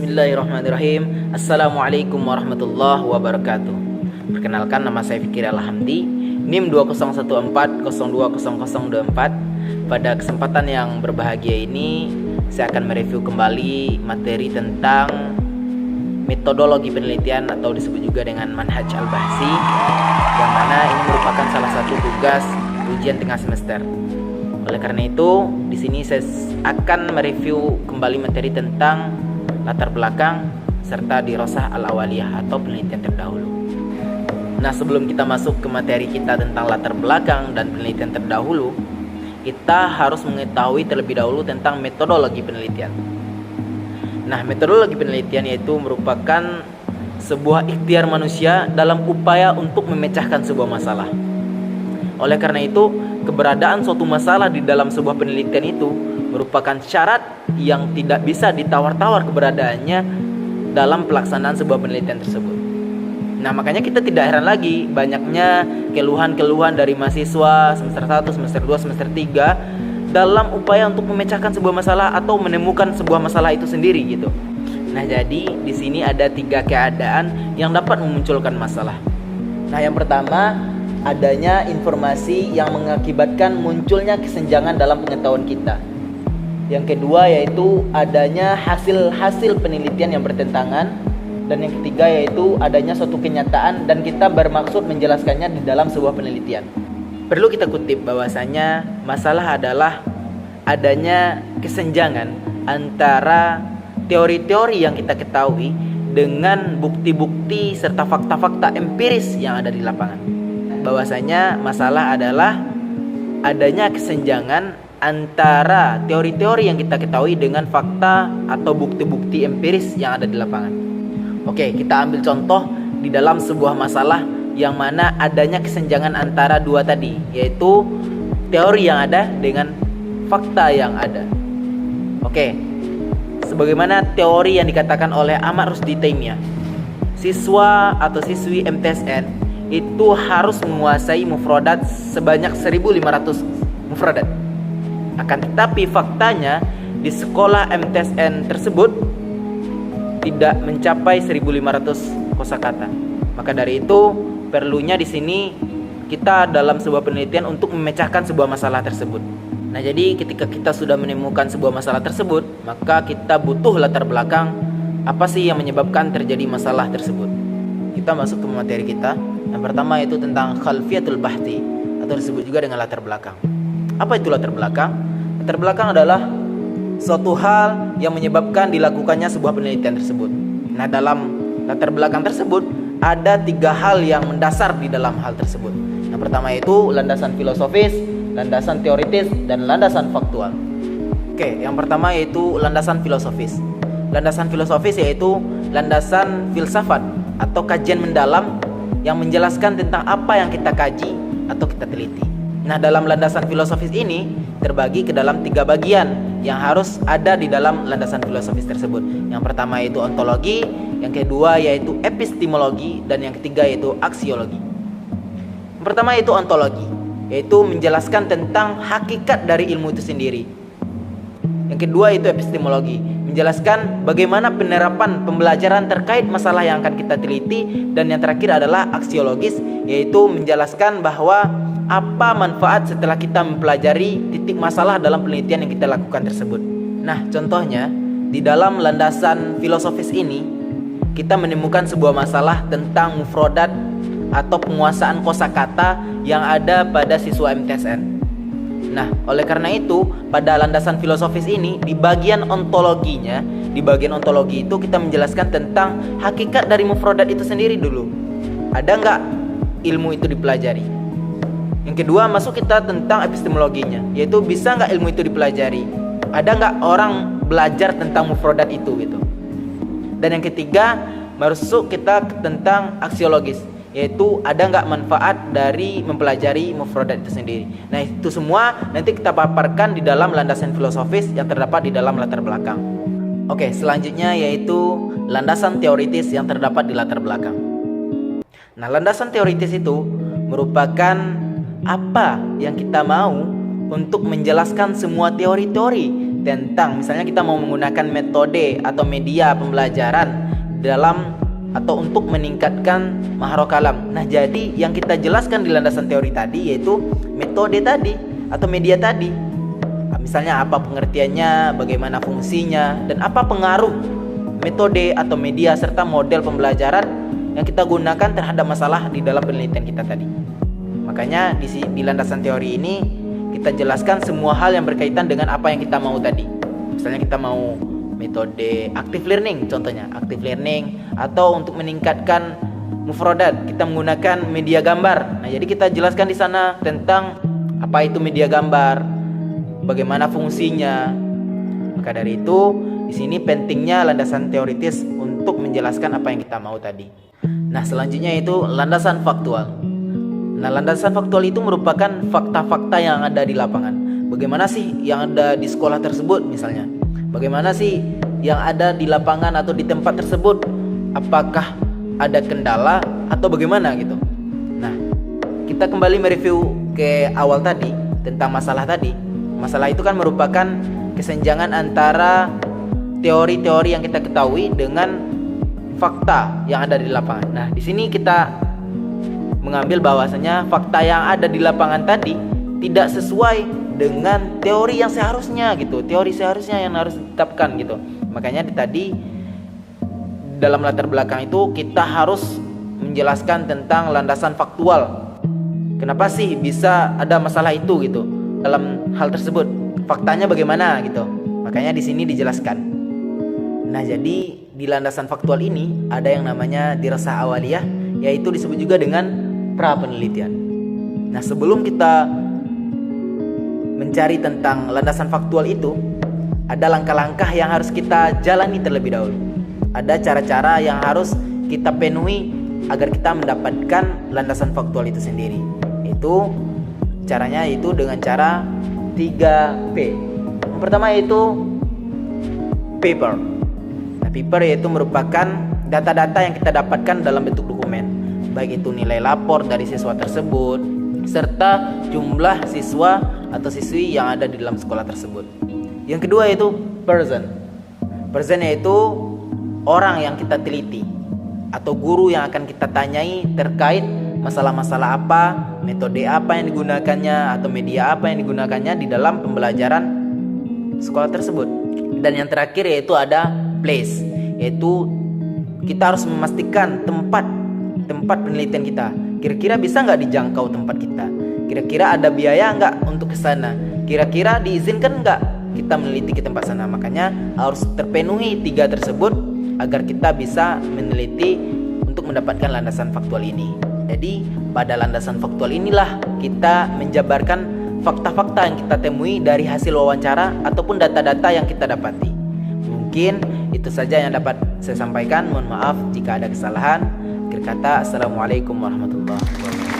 Bismillahirrahmanirrahim. Assalamualaikum warahmatullahi wabarakatuh. Perkenalkan, nama saya Fikri Alhamdi, NIM 2014020024. Pada kesempatan yang berbahagia ini, saya akan mereview kembali materi tentang metodologi penelitian atau disebut juga dengan manhaj al-bahsi, yang mana ini merupakan salah satu tugas ujian tengah semester. Oleh karena itu, di sini saya akan mereview kembali materi tentang latar belakang serta dirosah al-awaliyah atau penelitian terdahulu. Nah, sebelum kita masuk ke materi kita tentang latar belakang dan penelitian terdahulu, kita harus mengetahui terlebih dahulu tentang metodologi penelitian. Nah, metodologi penelitian yaitu merupakan sebuah ikhtiar manusia dalam upaya untuk memecahkan sebuah masalah. Oleh karena itu, keberadaan suatu masalah di dalam sebuah penelitian itu merupakan syarat yang tidak bisa ditawar-tawar keberadaannya dalam pelaksanaan sebuah penelitian tersebut. Nah, makanya kita tidak heran lagi banyaknya keluhan-keluhan dari mahasiswa semester 1, semester 2, semester 3 dalam upaya untuk memecahkan sebuah masalah atau menemukan sebuah masalah itu sendiri gitu. Nah, jadi di sini ada 3 keadaan yang dapat memunculkan masalah. Nah, yang pertama, adanya informasi yang mengakibatkan munculnya kesenjangan dalam pengetahuan kita. Yang kedua yaitu adanya hasil-hasil penelitian yang bertentangan. Dan yang ketiga yaitu adanya suatu kenyataan dan kita bermaksud menjelaskannya di dalam sebuah penelitian. Perlu kita kutip bahwasanya masalah adalah adanya kesenjangan antara teori-teori yang kita ketahui dengan bukti-bukti serta fakta-fakta empiris yang ada di lapangan. Bahwasanya masalah adalah adanya kesenjangan antara teori-teori yang kita ketahui dengan fakta atau bukti-bukti empiris yang ada di lapangan. Oke, kita ambil contoh di dalam sebuah masalah yang mana adanya kesenjangan antara dua tadi, yaitu teori yang ada dengan fakta yang ada. Oke, sebagaimana teori yang dikatakan oleh Ahmad Rusdi Taimiyah, siswa atau siswi MTSN itu harus menguasai mufradat sebanyak 1.500 mufradat. Akan tetapi faktanya di sekolah MTSN tersebut tidak mencapai 1.500 kosakata. Maka dari itu perlunya di sini kita dalam sebuah penelitian untuk memecahkan sebuah masalah tersebut. Nah, jadi ketika kita sudah menemukan sebuah masalah tersebut, maka kita butuh latar belakang apa sih yang menyebabkan terjadi masalah tersebut. Kita masuk ke materi kita. Yang pertama yaitu tentang khalfiyatul bahthi atau disebut juga dengan latar belakang. Apa itu latar belakang? Latar belakang adalah suatu hal yang menyebabkan dilakukannya sebuah penelitian tersebut. Nah, dalam latar belakang tersebut ada 3 hal yang mendasar di dalam hal tersebut. Yang pertama yaitu landasan filosofis, landasan teoritis, dan landasan faktual. Oke, yang pertama yaitu landasan filosofis. Landasan filosofis yaitu landasan filsafat atau kajian mendalam yang menjelaskan tentang apa yang kita kaji atau kita teliti. Nah, dalam landasan filosofis ini terbagi ke dalam 3 bagian yang harus ada di dalam landasan filosofis tersebut. Yang pertama yaitu ontologi, yang kedua yaitu epistemologi, dan yang ketiga yaitu aksiologi. Yang pertama yaitu ontologi, yaitu menjelaskan tentang hakikat dari ilmu itu sendiri. Yang kedua yaitu epistemologi, menjelaskan bagaimana penerapan pembelajaran terkait masalah yang akan kita teliti. Dan yang terakhir adalah aksiologis, yaitu menjelaskan bahwa apa manfaat setelah kita mempelajari titik masalah dalam penelitian yang kita lakukan tersebut. Nah, contohnya di dalam landasan filosofis ini kita menemukan sebuah masalah tentang mufradat atau penguasaan kosakata yang ada pada siswa MTSN. Nah, oleh karena itu pada landasan filosofis ini di bagian ontologinya, di bagian ontologi itu kita menjelaskan tentang hakikat dari mufradat itu sendiri dulu. Ada nggak ilmu itu dipelajari? Yang kedua, masuk kita tentang epistemologinya, yaitu bisa nggak ilmu itu dipelajari? Ada nggak orang belajar tentang mufradat itu gitu? Dan yang ketiga, masuk kita tentang aksiologis, yaitu ada nggak manfaat dari mempelajari mufradat itu sendiri. Nah, itu semua nanti kita paparkan di dalam landasan filosofis yang terdapat di dalam latar belakang. Oke, selanjutnya yaitu landasan teoritis yang terdapat di latar belakang. Nah, landasan teoritis itu merupakan apa yang kita mau untuk menjelaskan semua teori-teori tentang misalnya kita mau menggunakan metode atau media pembelajaran dalam atau untuk meningkatkan maharo kalam. Nah, jadi yang kita jelaskan di landasan teori tadi yaitu metode tadi atau media tadi. Misalnya apa pengertiannya, bagaimana fungsinya, dan apa pengaruh metode atau media serta model pembelajaran yang kita gunakan terhadap masalah di dalam penelitian kita tadi. Makanya di landasan teori ini kita jelaskan semua hal yang berkaitan dengan apa yang kita mau tadi. Misalnya kita mau metode active learning, contohnya active learning, atau untuk meningkatkan mufrodat kita menggunakan media gambar. Nah, jadi kita jelaskan di sana tentang apa itu media gambar, bagaimana fungsinya. Maka dari itu di sini pentingnya landasan teoritis untuk menjelaskan apa yang kita mau tadi. Nah, selanjutnya itu landasan faktual. Nah, landasan faktual itu merupakan fakta-fakta yang ada di lapangan. Bagaimana sih yang ada di sekolah tersebut misalnya? Bagaimana sih yang ada di lapangan atau di tempat tersebut? Apakah ada kendala atau bagaimana gitu? Nah, kita kembali mereview ke awal tadi tentang masalah tadi. Masalah itu kan merupakan kesenjangan antara teori-teori yang kita ketahui dengan fakta yang ada di lapangan. Nah, di sini kita mengambil bahwasanya fakta yang ada di lapangan tadi tidak sesuai dengan teori yang seharusnya gitu. Teori seharusnya yang harus ditetapkan gitu. Makanya tadi dalam latar belakang itu kita harus menjelaskan tentang landasan faktual. Kenapa sih bisa ada masalah itu gitu dalam hal tersebut? Faktanya bagaimana gitu. Makanya di sini dijelaskan. Nah, jadi di landasan faktual ini ada yang namanya dirasah awaliyah, yaitu disebut juga dengan pra penelitian. Nah, sebelum kita mencari tentang landasan faktual itu, ada langkah-langkah yang harus kita jalani terlebih dahulu. Ada cara-cara yang harus kita penuhi agar kita mendapatkan landasan faktual itu sendiri. Itu caranya itu dengan cara 3P. Yang pertama yaitu paper. Nah, paper yaitu merupakan data-data yang kita dapatkan dalam bentuk dokumen, baik itu nilai lapor dari siswa tersebut serta jumlah siswa atau siswi yang ada di dalam sekolah tersebut. Yang kedua yaitu person. Person yaitu orang yang kita teliti atau guru yang akan kita tanyai terkait masalah-masalah apa, metode apa yang digunakannya atau media apa yang digunakannya di dalam pembelajaran sekolah tersebut. Dan yang terakhir yaitu ada place, yaitu kita harus memastikan tempat penelitian kita. Kira-kira bisa nggak dijangkau tempat kita? Kira-kira ada biaya nggak untuk ke sana? Kira-kira diizinkan nggak kita meneliti ke tempat sana? Makanya harus terpenuhi 3 tersebut agar kita bisa meneliti untuk mendapatkan landasan faktual ini. Jadi pada landasan faktual inilah kita menjabarkan fakta-fakta yang kita temui dari hasil wawancara ataupun data-data yang kita dapati. Mungkin itu saja yang dapat saya sampaikan. Mohon maaf jika ada kesalahan. Akhir kata, assalamualaikum warahmatullahi wabarakatuh.